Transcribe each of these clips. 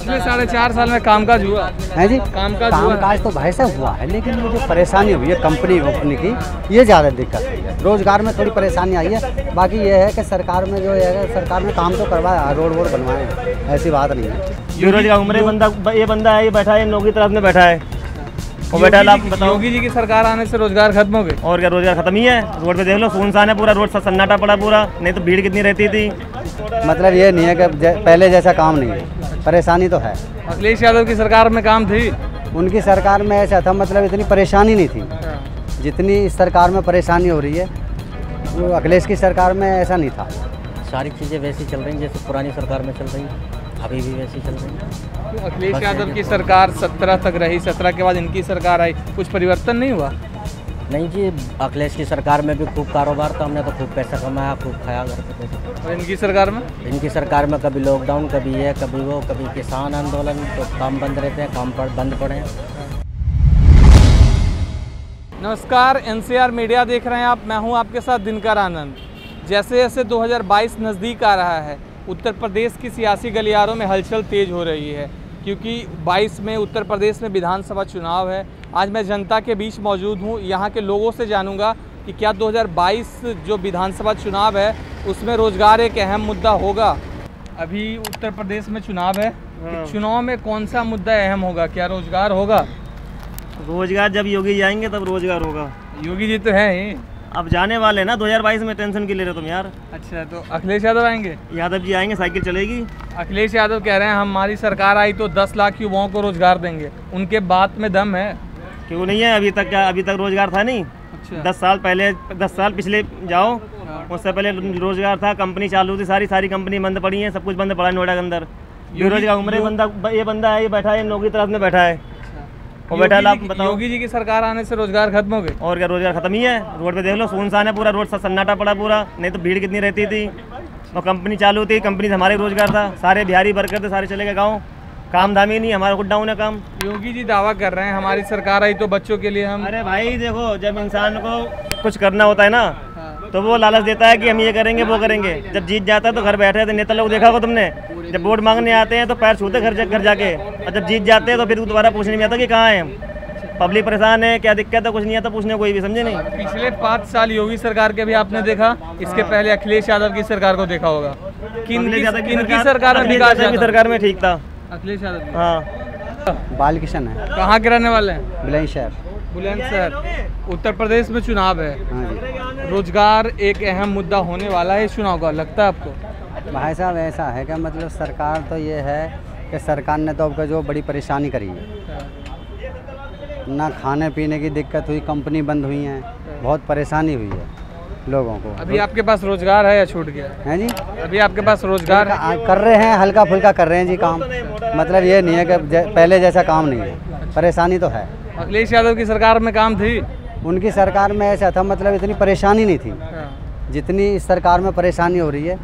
पिछले 4.5 साल में कामकाज हुआ है जी। कामकाज तो भाई साहब हुआ है, लेकिन ये जो परेशानी हुई है कंपनी की, ये ज़्यादा दिक्कत हुई है। रोजगार में थोड़ी परेशानी आई है, बाकी ये है कि सरकार में जो है, सरकार ने काम तो करवाया, रोड वोड बनवाए, ऐसी बात नहीं है। बेरोजगार उम्र ये बंदा है, ये बैठा है नौकरी तरफ में बैठा है, वो बैठा है। आप बताओ, योगी जी की सरकार आने से रोजगार खत्म हो गए? और क्या, रोजगार खत्म ही है। रोड पे देख लो, सुनसान है पूरा रोड, सन्नाटा पड़ा पूरा, नहीं तो भीड़ कितनी रहती थी। मतलब ये नहीं है कि पहले जैसा काम नहीं है, परेशानी तो है। अखिलेश यादव की सरकार में काम थी? उनकी सरकार में ऐसा था, मतलब इतनी परेशानी नहीं थी जितनी इस सरकार में परेशानी हो रही है। वो अखिलेश की सरकार में ऐसा नहीं था। सारी चीज़ें वैसी चल रही जैसे पुरानी सरकार में चल रही, अभी भी वैसी चल रही है। तो अखिलेश यादव की सरकार 17 तक रही, 17 के बाद इनकी सरकार आई, कुछ परिवर्तन नहीं हुआ? नहीं जी, अखिलेश की सरकार में भी खूब कारोबार था, हमने तो खूब पैसा कमाया, खूब खाया घर पे पैसा। और इनकी सरकार में? इनकी सरकार में कभी लॉकडाउन, कभी ये कभी वो, कभी किसान आंदोलन, तो काम बंद रहते हैं, काम बंद पड़े हैं। नमस्कार, NCR मीडिया देख रहे हैं आप, मैं हूं आपके साथ दिनकर आनंद। जैसे जैसे 2022 नज़दीक आ रहा है, उत्तर प्रदेश की सियासी गलियारों में हलचल तेज़ हो रही है, क्योंकि 22 में उत्तर प्रदेश में विधानसभा चुनाव है। आज मैं जनता के बीच मौजूद हूं, यहाँ के लोगों से जानूंगा कि क्या 2022 जो विधानसभा चुनाव है उसमें रोज़गार एक अहम मुद्दा होगा। अभी उत्तर प्रदेश में चुनाव है, चुनाव में कौन सा मुद्दा अहम होगा? क्या रोज़गार होगा? रोजगार जब योगी जाएंगे तब रोजगार होगा। योगी जी तो हैं ही, अब जाने वाले ना 2022 में, टेंशन क्यों ले रहे हो तुम यार? अच्छा, तो अखिलेश यादव आएंगे? यादव जी आएंगे, साइकिल चलेगी। अखिलेश यादव कह रहे हैं हमारी सरकार आई तो 10 लाख युवाओं को रोजगार देंगे, उनके बात में दम है? क्यों नहीं है? अभी तक रोजगार था नहीं। अच्छा। 10 साल पिछले जाओ, उससे पहले रोजगार था, कंपनी चालू थी, सारी कंपनी बंद पड़ी है, सब कुछ बंद पड़ा है नोएडा के अंदर। बेरोजगार उम्र ये बंदा है, ये बैठा है नौकरी तरफ में बैठा है, वो बैठा है। आप बताओ, योगी जी की सरकार आने से रोजगार खत्म हो गए? और क्या, रोजगार खत्म ही है। रोड पे देख लो, सुनसान है पूरा रोड, सन्नाटा पड़ा पूरा, नहीं तो भीड़ कितनी रहती थी। और कंपनी चालू थी, कंपनी से हमारे रोजगार था, सारे बिहारी वर्कर थे, सारे चले गए गाँव, काम धाम ही नहीं, हमारा खुद डाउन है काम। योगी जी दावा कर रहे हैं हमारी सरकार आई तो बच्चों के लिए हम। अरे भाई देखो, जब इंसान को कुछ करना होता है ना, तो वो लालच देता है कि हम ये करेंगे वो करेंगे। जब जीत जाता है तो घर बैठे रहते नेता लोग, देखा होगा तुमने, जब वोट मांगने आते हैं तो पैर छूते घर जाके, और जब जीत जाते हैं तो फिर दोबारा पूछने में आता कि कहाँ है। पब्लिक परेशान है, क्या दिक्कत है, कुछ नहीं आता पूछने, कोई भी समझे नहीं। पिछले 5 साल योगी सरकार के भी आपने देखा, इसके पहले अखिलेश यादव की सरकार को देखा होगा। किनकी सरकार में विकास? सरकार में ठीक था अखिलेश यादव। हाँ, बालकिशन है। कहाँ के रहने वाले हैं? बुलंदशहर। बुलंदशहर। उत्तर प्रदेश में चुनाव है, हाँ जी। रोजगार एक अहम मुद्दा होने वाला है इस चुनाव का, लगता है आपको? भाई साहब ऐसा है कि मतलब सरकार तो ये है कि सरकार ने तो अब जो बड़ी परेशानी करी है, ना खाने पीने की दिक्कत हुई, कंपनी बंद हुई हैं, बहुत परेशानी हुई है लोगों को। अभी आपके पास रोजगार है या छूट गया है जी? अभी आपके पास रोजगार कर रहे हैं, हल्का फुल्का कर रहे हैं जी काम। मतलब ये नहीं है कि पहले जैसा काम नहीं है, परेशानी तो है। अखिलेश यादव की सरकार में काम थी? उनकी सरकार में ऐसा था, मतलब इतनी परेशानी नहीं थी जितनी इस सरकार में परेशानी हो रही है।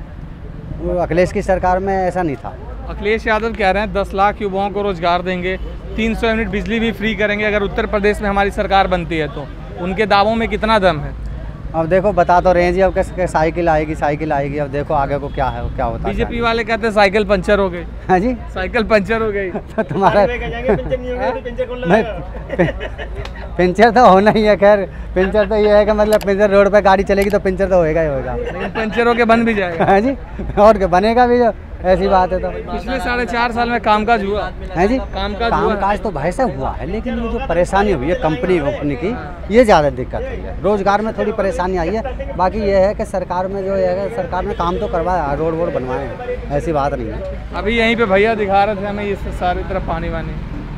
वो अखिलेश की सरकार में ऐसा नहीं था। अखिलेश यादव कह रहे हैं 10 लाख युवाओं को रोजगार देंगे, 300 यूनिट बिजली भी फ्री करेंगे अगर उत्तर प्रदेश में हमारी सरकार बनती है तो। उनके दावों में कितना दम है? अब देखो, बता तो रहे हैं जी, अब कैसे साइकिल आएगी, अब देखो आगे को क्या है, क्या होता है। बीजेपी वाले कहते हैं साइकिल पंचर हो गई। हाँ जी, साइकिल पंचर हो गई तो तुम्हारा पंचर तो होना ही है। खैर पंचर तो ये है कि मतलब पंचर रोड पे गाड़ी चलेगी तो पंचर तो होएगा ही होएगा, लेकिन पंचर होके बन भी जाएगा। हाँ जी, और क्या बनेगा भी, जो ऐसी बात है। तो पिछले 4.5 साल में कामकाज हुआ है जी। कामकाज तो भाई साहब हुआ है, लेकिन ये जो परेशानी हुई है कंपनी की, ये ज़्यादा दिक्कत हुई है। रोजगार में थोड़ी परेशानी आई है, बाकी ये है कि सरकार में जो है, सरकार ने काम तो करवाया, रोड वोड बनवाए, ऐसी बात नहीं है। अभी यहीं पे भैया दिखा रहे थे हमें, ये सारी तरफ पानी वानी।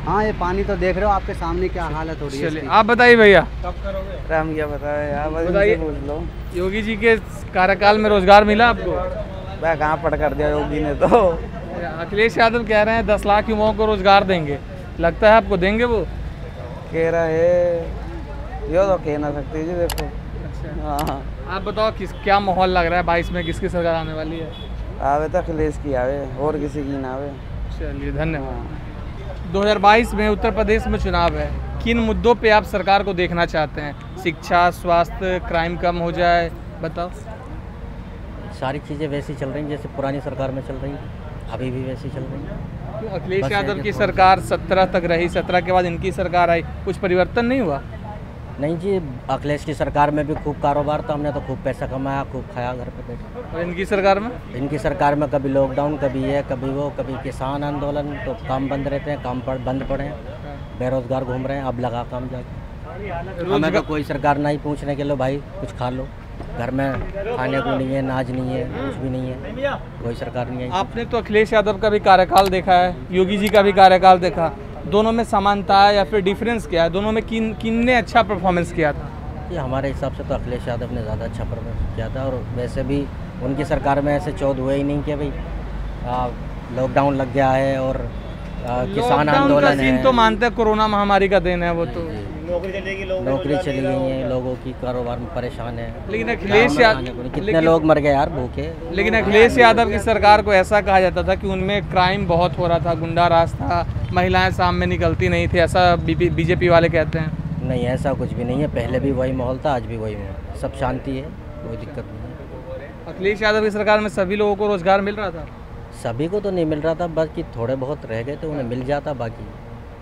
हाँ, ये पानी तो देख रहे हो आपके सामने, क्या हालत हो रही है। चलिए आप बताइए भैया। कब करोगे? राम क्या बताया यार, बताइए। योगी जी के कार्यकाल में रोजगार मिला आपको? मैं कहाँ पढ़ कर दिया योगी ने तो। अखिलेश यादव कह रहे हैं 10 लाख युवाओं को रोजगार देंगे, लगता है आपको देंगे? वो कह रहा है, यो तो कह ना सकते जी, देखो। अच्छा, हाँ, आप बताओ क्या माहौल लग रहा है 22 में, किसकी सरकार आने वाली है? आवे तो अखिलेश की आवे, और किसी की ना आवे। चलिए धन्यवाद। 2022 में उत्तर प्रदेश में चुनाव है, किन मुद्दों पे आप सरकार को देखना चाहते हैं? शिक्षा, स्वास्थ्य, क्राइम कम हो जाए, बताओ। सारी चीज़ें वैसी चल रही जैसे पुरानी सरकार में चल रही। अभी भी वैसी चल रही है। तो अखिलेश बस यादव ये की कि सरकार 17 तक रही, 17 के बाद इनकी सरकार आई, कुछ परिवर्तन नहीं हुआ? नहीं जी, अखिलेश की सरकार में भी खूब कारोबार था, हमने तो खूब पैसा कमाया, खूब खाया घर पे बैठे। और इनकी सरकार में? इनकी सरकार में कभी लॉकडाउन, कभी ये कभी वो, कभी किसान आंदोलन, तो काम बंद रहते हैं, काम बंद पड़े हैं, बेरोजगार घूम रहे हैं। अब लगा काम जाके। हमें तो कोई सरकार नहीं पूछने के लो भाई कुछ खा लो, घर में खाने को नहीं है, नाज नहीं है, कुछ भी नहीं है, कोई सरकार नहीं है। आपने तो अखिलेश यादव का भी कार्यकाल देखा है, योगी जी का भी कार्यकाल देखा, दोनों में समानता है या फिर डिफरेंस क्या है? दोनों में किन ने अच्छा परफॉर्मेंस किया था? ये हमारे हिसाब से तो अखिलेश यादव ने ज़्यादा अच्छा परफॉर्मेंस किया था। और वैसे भी उनकी सरकार में ऐसे चौध हुए ही नहीं कि भाई लॉकडाउन लग गया है और किसान आंदोलन है। तो मानते हैं कोरोना महामारी का देन है वो, तो नौकरी चली गई है, लोगों की कारोबार में परेशान है। लेकिन अखिलेश यादव, कितने लोग मर गए यार भूखे। लेकिन अखिलेश यादव की सरकार को ऐसा कहा जाता था कि उनमें क्राइम बहुत हो रहा था, गुंडा राज था, महिलाएं सामने निकलती नहीं थी, ऐसा बीजेपी वाले कहते हैं। नहीं, ऐसा कुछ भी नहीं है, पहले भी वही माहौल था, आज भी वही माहौल, सब शांति है, कोई दिक्कत नहीं है। अखिलेश यादव की सरकार में सभी लोगों को रोजगार मिल रहा था? सभी को तो नहीं मिल रहा था, बाकी थोड़े बहुत रह गए थे, उन्हें मिल जाता। बाकी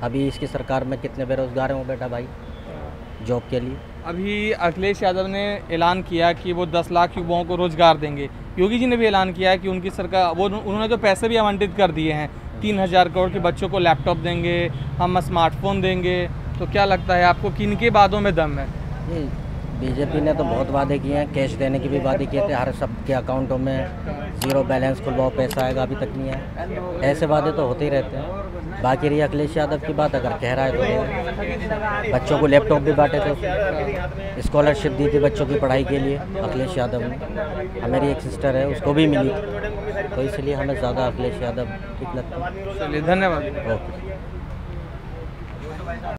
अभी इसकी सरकार में कितने बेरोजगार हैं वो बेटा भाई जॉब के लिए। अभी अखिलेश यादव ने ऐलान किया कि वो 10 लाख युवाओं को रोजगार देंगे। योगी जी ने भी ऐलान किया कि उनकी सरकार, वो उन्होंने तो पैसे भी आवंटित कर दिए हैं, 3000 करोड़ के बच्चों को लैपटॉप देंगे, हम स्मार्टफोन देंगे। तो क्या लगता है आपको किन के वादों में दम है? ये बीजेपी ने तो बहुत वादे किए हैं, कैश देने के भी वादे किए थे, हर सबके अकाउंटों में 0 बैलेंस खुलवाओ, पैसा आएगा, अभी तक नहीं आया। ऐसे वादे तो होते ही रहते हैं। बाकी रही अखिलेश यादव की बात, अगर कह रहा है तो बच्चों को लैपटॉप भी बांटे थे, स्कॉलरशिप दी थी बच्चों की पढ़ाई के लिए अखिलेश यादव ने। मेरी एक सिस्टर है, उसको भी मिली, तो इसलिए हमें ज़्यादा अखिलेश यादव ठीक लगता है। चलिए, धन्यवाद। ओके।